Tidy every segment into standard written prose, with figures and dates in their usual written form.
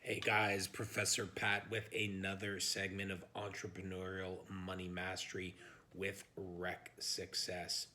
Hey guys, Professor Pat with another segment of Entrepreneurial Money Mastery with Rec Success.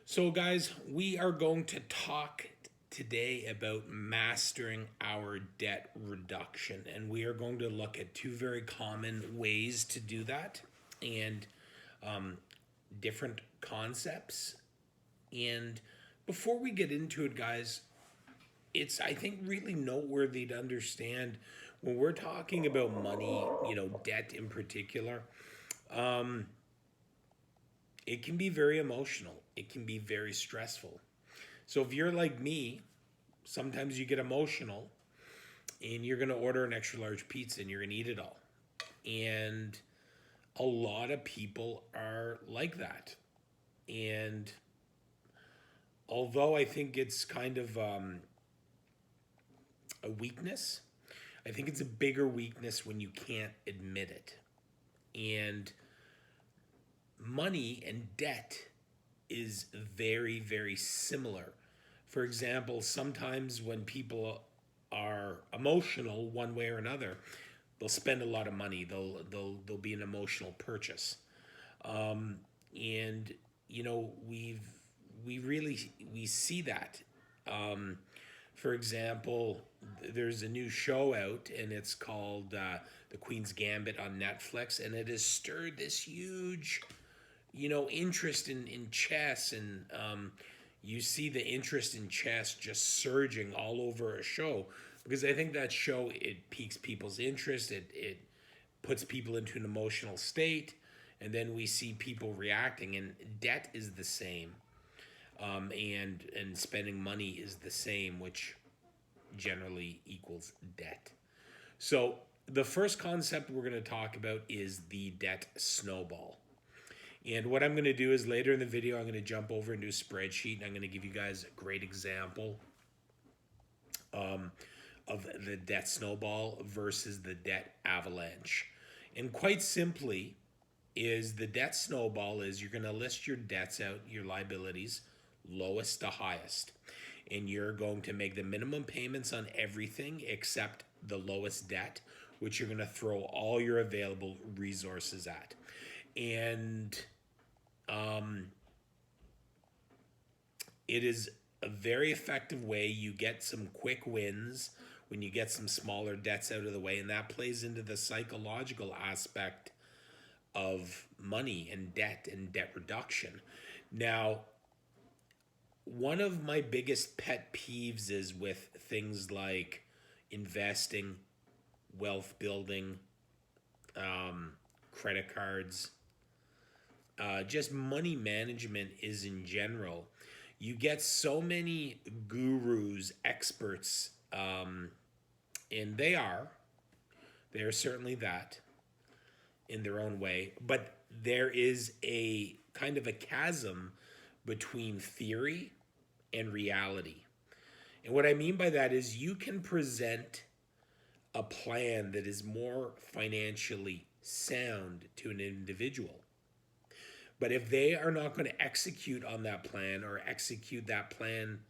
So, guys, we are going to talk today about mastering our debt reduction, and we are going to look at two very common ways to do that and different concepts. And before we get into it, guys, it's I think really noteworthy to understand when we're talking about money, debt in particular. It can be very emotional. It can be very stressful. So if you're like me, sometimes you get emotional and you're going to order an extra large pizza and you're going to eat it all. And a lot of people are like that. And although I think it's kind of a weakness, I think it's a bigger weakness when you can't admit it. And money and debt is very, very similar. For example, sometimes when people are emotional one way or another, they'll spend a lot of money. They'll be an emotional purchase. And we see that. For example, there's a new show out, and it's called The Queen's Gambit on Netflix, and it has stirred this huge, interest in chess, and you see the interest in chess just surging all over a show because I think that show it piques people's interest. It puts people into an emotional state, and then we see people reacting. And debt is the same, and spending money is the same, which generally equals debt. So the first concept we're going to talk about is the debt snowball. And what I'm going to do is later in the video, I'm going to jump over into a spreadsheet and I'm going to give you guys a great example of the debt snowball versus the debt avalanche. And quite simply, is the debt snowball is you're going to list your debts out, your liabilities, lowest to highest. And you're going to make the minimum payments on everything except the lowest debt, which you're going to throw all your available resources at. And it is a very effective way. You get some quick wins when you get some smaller debts out of the way, and that plays into the psychological aspect of money and debt reduction. Now, one of my biggest pet peeves is with things like investing, wealth building, credit cards, just money management is in general. You get so many gurus, experts, and they're certainly that in their own way, but there is a kind of a chasm between theory and reality. And what I mean by that is you can present a plan that is more financially sound to an individual. But if they are not going to execute on that plan or execute that plan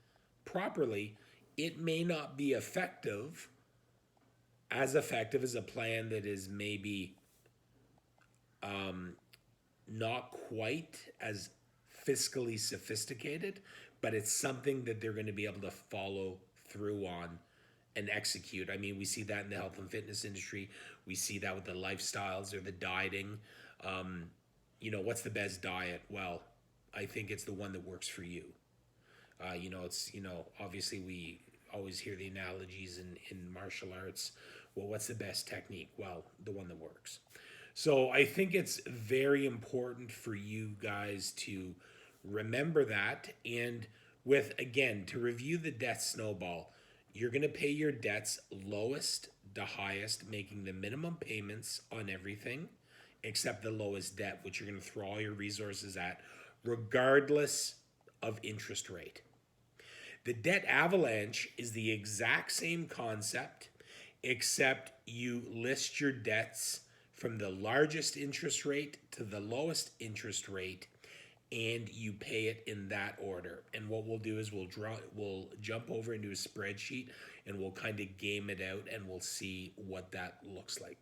properly, it may not be effective as a plan that is maybe not quite as fiscally sophisticated, but it's something that they're going to be able to follow through on and execute. I mean, we see that in the health and fitness industry. We see that with the lifestyles or the dieting. What's the best diet? Well, I think it's the one that works for you. Obviously we always hear the analogies in martial arts. Well, what's the best technique? Well, the one that works. So I think it's very important for you guys to remember that. And to review the debt snowball, you're going to pay your debts lowest to highest, making the minimum payments on everything except the lowest debt, which you're going to throw all your resources at, regardless of interest rate. The debt avalanche is the exact same concept, except you list your debts from the largest interest rate to the lowest interest rate, and you pay it in that order. And what we'll do is we'll jump over into a spreadsheet and we'll kind of game it out and we'll see what that looks like.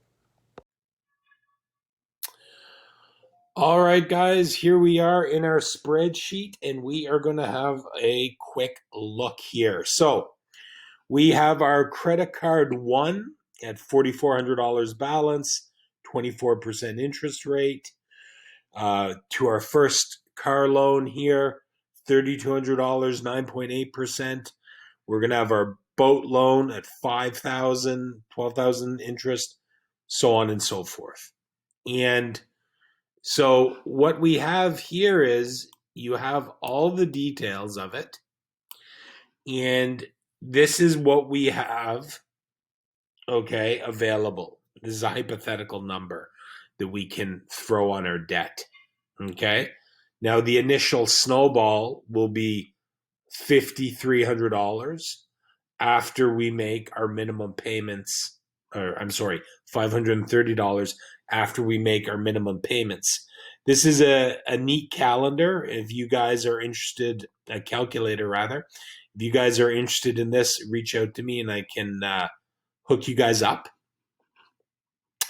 All right, guys, here we are in our spreadsheet, and we are going to have a quick look here. So we have our credit card one at $4,400 balance, 24% interest rate. To our first car loan here, $3,200, 9.8%. We're going to have our boat loan at $5,000, 12,000 interest, so on and so forth. And so what we have here is you have all the details of it. And this is what we have, okay, available. This is a hypothetical number that we can throw on our debt. Okay. Now the initial snowball will be $5,300 after we make our minimum payments, or I'm sorry, $530 after we make our minimum payments. This is a neat calendar. If you guys are interested, a calculator rather, if you guys are interested in this, reach out to me and I can hook you guys up.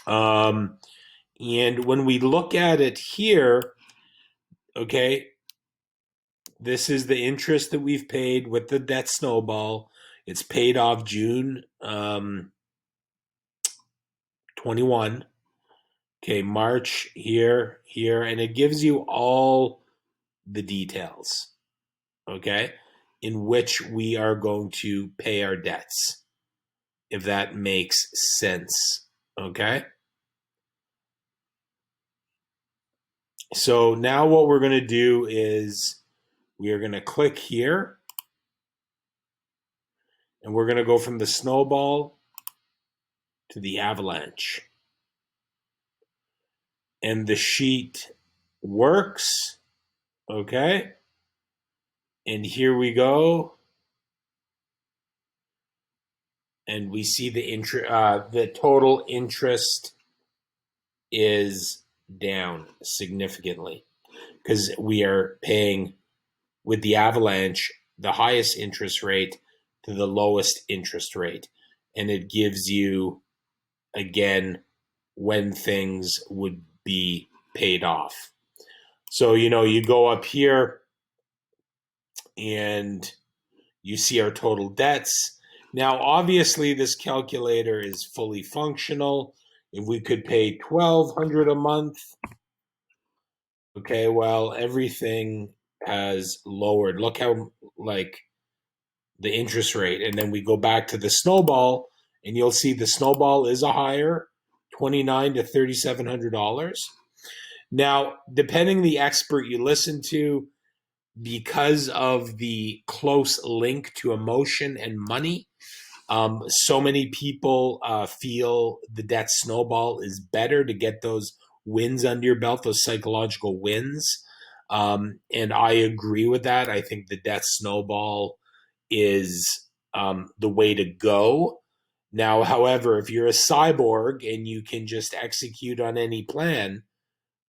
And when we look at it here, okay, this is the interest that we've paid with the debt snowball. It's paid off June 21. Okay, March here, and it gives you all the details, okay, in which we are going to pay our debts, if that makes sense, okay? So now what we're going to do is we are going to click here, and we're going to go from the snowball to the avalanche. And the sheet works, okay? And here we go. And we see the total interest is down significantly because we are paying with the Avalanche the highest interest rate to the lowest interest rate. And it gives you, again, when things would be paid off. So, you go up here and you see our total debts. Now, obviously, this calculator is fully functional. If we could pay $1,200 a month, okay, well, everything has lowered. Look how, the interest rate. And then we go back to the snowball, and you'll see the snowball is a higher, $2,900 to $3,700. Now, depending the expert you listen to, because of the close link to emotion and money, so many people feel the debt snowball is better to get those wins under your belt, those psychological wins. And I agree with that. I think the debt snowball is the way to go. Now, however, if you're a cyborg and you can just execute on any plan,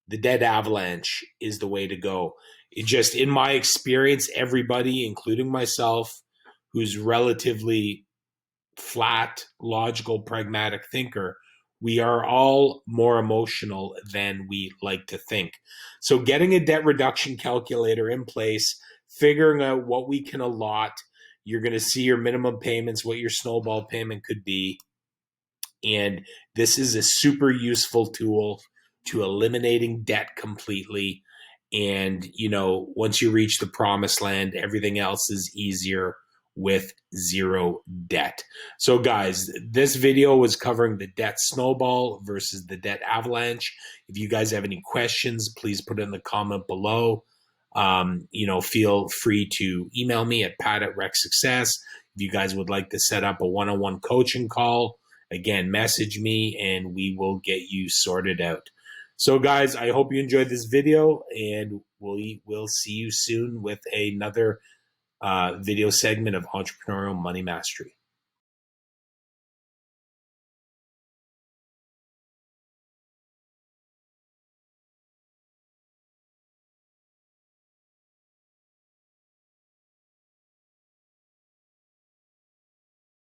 the debt avalanche is the way to go. It just, in my experience, everybody, including myself, who's relatively flat, logical, pragmatic thinker, we are all more emotional than we like to think. So getting a debt reduction calculator in place, figuring out what we can allot, you're going to see your minimum payments, what your snowball payment could be. And this is a super useful tool to eliminating debt completely. And, once you reach the promised land, everything else is easier with zero debt. So guys, this video was covering the debt snowball versus the debt avalanche. If you guys have any questions, please put it in the comment below. Feel free to email me at pat@recsuccess. If you guys would like to set up a one-on-one coaching call, again, message me and we will get you sorted out. So guys, I hope you enjoyed this video, and we'll see you soon with another video segment of Entrepreneurial Money Mastery.